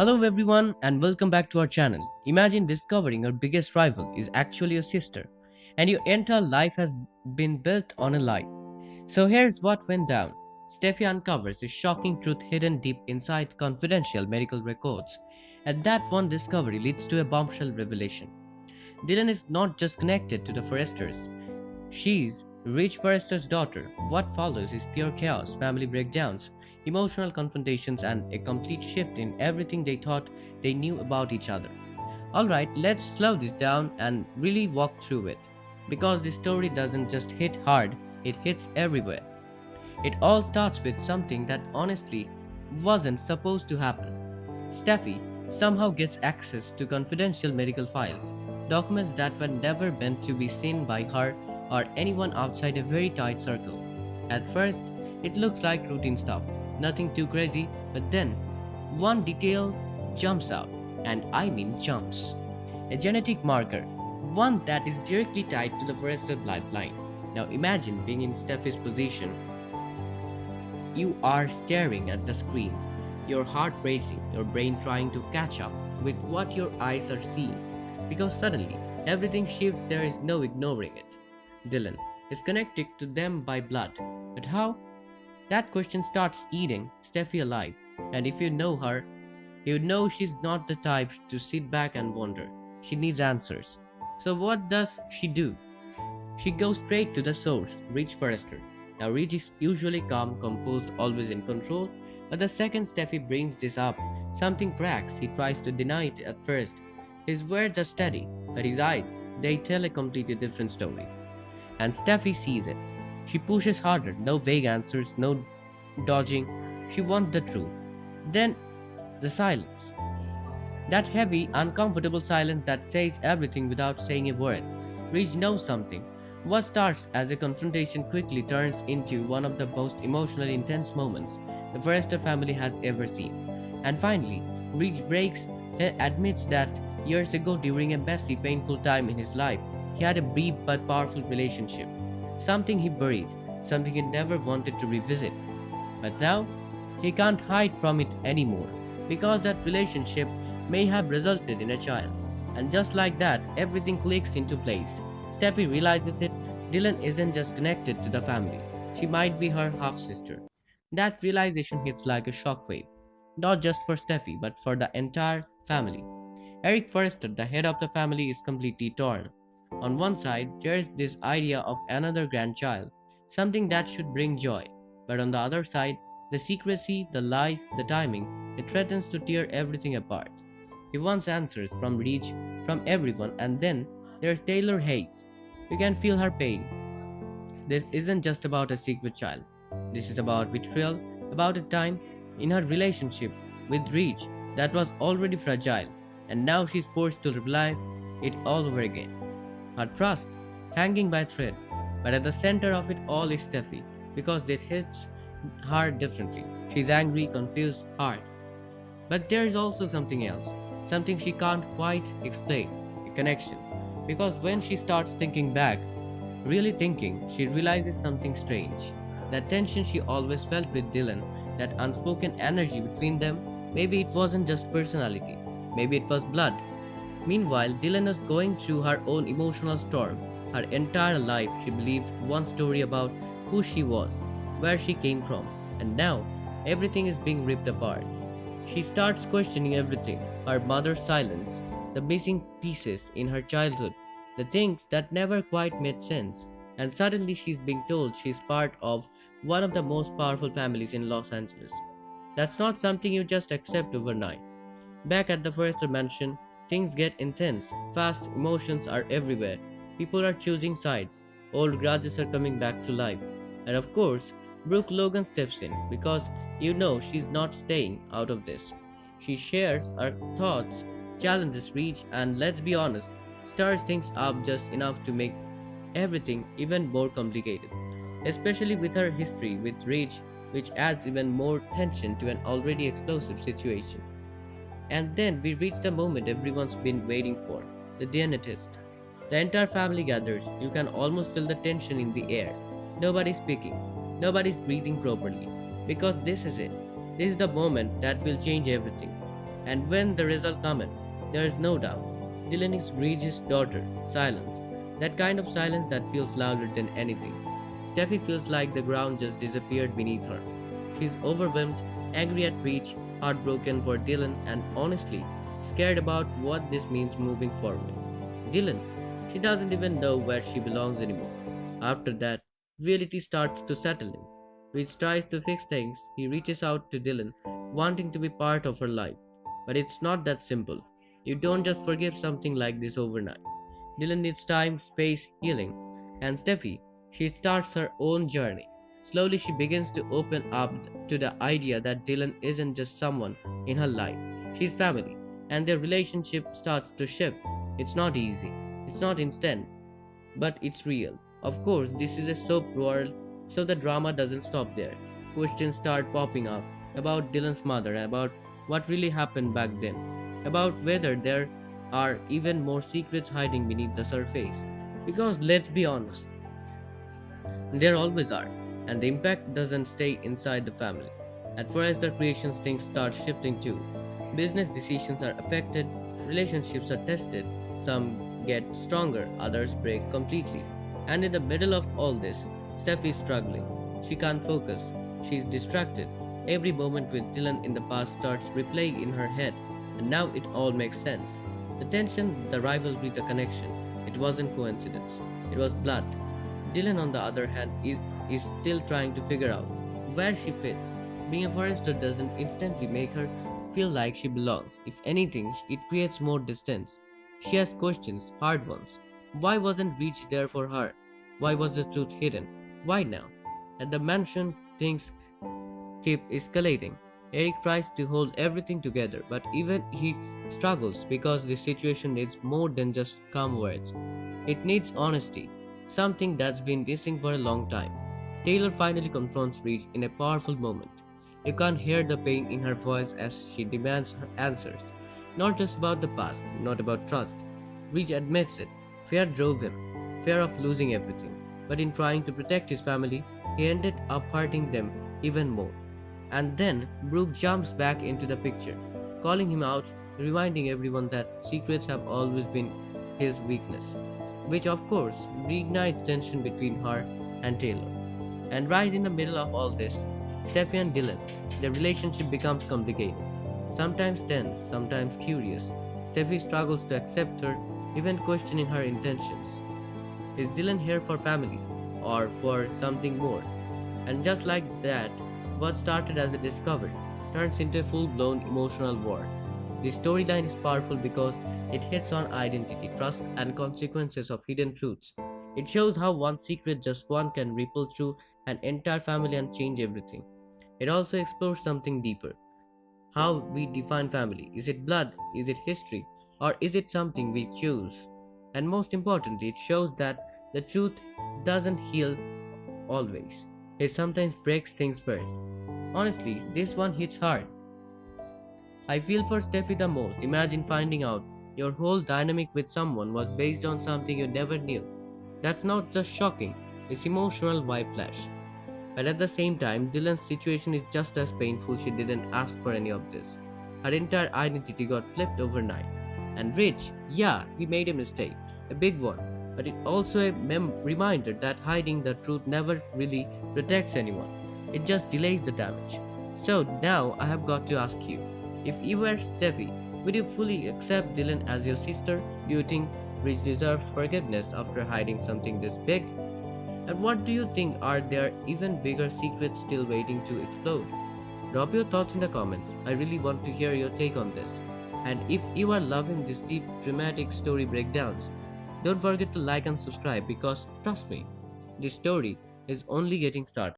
Hello everyone and welcome back to our channel. Imagine discovering your biggest rival is actually your sister and your entire life has been built on a lie. So here's what went down. Steffi uncovers a shocking truth hidden deep inside confidential medical records, and that one discovery leads to a bombshell revelation. Dylan is not just connected to the Forresters. She's Rich Forrester's daughter. What follows is pure chaos, family breakdowns, emotional confrontations, and a complete shift in everything they thought they knew about each other. Alright, let's slow this down and really walk through it. Because this story doesn't just hit hard, it hits everywhere. It all starts with something that honestly wasn't supposed to happen. Steffi somehow gets access to confidential medical files, documents that were never meant to be seen by her or anyone outside a very tight circle. At first, it looks like routine stuff, nothing too crazy, but then one detail jumps out, and I mean jumps. A genetic marker, one that is directly tied to the Forrester bloodline. Now imagine being in Steffi's position. You are staring at the screen, your heart racing, your brain trying to catch up with what your eyes are seeing. Because suddenly, everything shifts, there is no ignoring it. Dylan is connected to them by blood. But how? That question starts eating Steffi alive. And if you know her, you know she's not the type to sit back and wonder. She needs answers. So what does she do? She goes straight to the source, Rich Forrester. Now, Rich is usually calm, composed, always in control, but the second Steffi brings this up, something cracks. He tries to deny it at first. His words are steady, but his eyes, they tell a completely different story. And Steffi sees it. She pushes harder, no vague answers, no dodging. She wants the truth. Then, the silence. That heavy, uncomfortable silence that says everything without saying a word. Rich knows something. What starts as a confrontation quickly turns into one of the most emotionally intense moments the Forrester family has ever seen. And finally, Rich breaks. He admits that years ago, during a messy, painful time in his life, he had a brief but powerful relationship. Something he buried, something he never wanted to revisit. But now, he can't hide from it anymore, because that relationship may have resulted in a child. And just like that, everything clicks into place. Steffi realizes it. Dylan isn't just connected to the family, she might be her half sister. That realization hits like a shockwave, not just for Steffi, but for the entire family. Eric Forrester, the head of the family, is completely torn. On one side, there is this idea of another grandchild, something that should bring joy. But on the other side, the secrecy, the lies, the timing, it threatens to tear everything apart. He wants answers from Reach, from everyone, and then there's Taylor Hayes. You can feel her pain. This isn't just about a secret child. This is about betrayal, about a time in her relationship with Reach that was already fragile, and now she's forced to relive it all over again. Her trust hanging by a thread, but at the center of it all is Steffi, because it hits her differently. She's angry, confused, hard. But there is also something else, something she can't quite explain, a connection. Because when she starts thinking back, really thinking, she realizes something strange. That tension she always felt with Dylan, that unspoken energy between them, maybe it wasn't just personality, maybe it was blood. Meanwhile, Dylan is going through her own emotional storm. Her entire life, she believed one story about who she was, where she came from, and now everything is being ripped apart. She starts questioning everything, her mother's silence, the missing pieces in her childhood, the things that never quite made sense, and suddenly she's being told she's part of one of the most powerful families in Los Angeles. That's not something you just accept overnight. Back at the Forrester mansion, things get intense, fast emotions are everywhere, people are choosing sides, old grudges are coming back to life, and of course, Brooke Logan steps in because you know she's not staying out of this. She shares her thoughts, challenges Reach, and let's be honest, stirs things up just enough to make everything even more complicated, especially with her history with Reach, which adds even more tension to an already explosive situation. And then we reach the moment everyone's been waiting for, the DNA test. The entire family gathers. You can almost feel the tension in the air. Nobody's speaking, nobody's breathing properly. Because this is it. This is the moment that will change everything. And when the result comes in, there is no doubt. Dylan is Regis' daughter. Silence. That kind of silence that feels louder than anything. Steffi feels like the ground just disappeared beneath her. She's overwhelmed, angry at Reach, heartbroken for Dylan, and honestly, scared about what this means moving forward. Dylan, she doesn't even know where she belongs anymore. After that, reality starts to settle in. Reach tries to fix things. He reaches out to Dylan, wanting to be part of her life. But it's not that simple. You don't just forgive something like this overnight. Dylan needs time, space, healing. And Steffi, she starts her own journey. Slowly, she begins to open up to the idea that Dylan isn't just someone in her life, she's family, and their relationship starts to shift. It's not easy, it's not instant, but it's real. Of course, this is a soap world, so the drama doesn't stop there. Questions start popping up about Dylan's mother, about what really happened back then, about whether there are even more secrets hiding beneath the surface. Because let's be honest, there always are, and the impact doesn't stay inside the family. At Forrester Creations, things start shifting too. Business decisions are affected, relationships are tested, some get stronger, others break completely. And in the middle of all this, Steph is struggling. She can't focus, she's distracted. Every moment with Dylan in the past starts replaying in her head, and now it all makes sense. The tension, the rivalry, the connection. It wasn't coincidence, it was blood. Dylan, on the other hand, is still trying to figure out where she fits. Being a forester doesn't instantly make her feel like she belongs. If anything, it creates more distance. She has questions, hard ones. Why wasn't Reach there for her? Why was the truth hidden? Why now? At the mansion, things keep escalating. Eric tries to hold everything together, but even he struggles because the situation needs more than just calm words. It needs honesty, something that's been missing for a long time. Taylor finally confronts Reach in a powerful moment. You can't hear the pain in her voice as she demands her answers. Not just about the past, not about trust. Reach admits it. Fear drove him, fear of losing everything. But in trying to protect his family, he ended up hurting them even more. And then Brooke jumps back into the picture, calling him out, reminding everyone that secrets have always been his weakness, which of course reignites tension between her and Taylor. And right in the middle of all this, Steffi and Dylan, their relationship becomes complicated. Sometimes tense, sometimes curious. Steffi struggles to accept her, even questioning her intentions. Is Dylan here for family or for something more? And just like that, what started as a discovery turns into a full blown emotional war. The storyline is powerful because it hits on identity, trust, and consequences of hidden truths. It shows how one secret, just one, can ripple through an entire family and change everything. It also explores something deeper: how we define family. Is it blood? Is it history? Or is it something we choose? And most importantly, it shows that the truth doesn't heal always. It sometimes breaks things first. Honestly, this one hits hard. I feel for Steffi the most. Imagine finding out your whole dynamic with someone was based on something you never knew. That's not just shocking, it's emotional whiplash. But at the same time, Dylan's situation is just as painful. She didn't ask for any of this. Her entire identity got flipped overnight. And Rich, yeah, he made a mistake, a big one. But it also a reminder that hiding the truth never really protects anyone. It just delays the damage. So now I have got to ask you, if you were Steffi, would you fully accept Dylan as your sister? Do you think Rich deserves forgiveness after hiding something this big? And what do you think, are there even bigger secrets still waiting to explode? Drop your thoughts in the comments. I really want to hear your take on this. And if you are loving these deep, dramatic story breakdowns, don't forget to like and subscribe because trust me, this story is only getting started.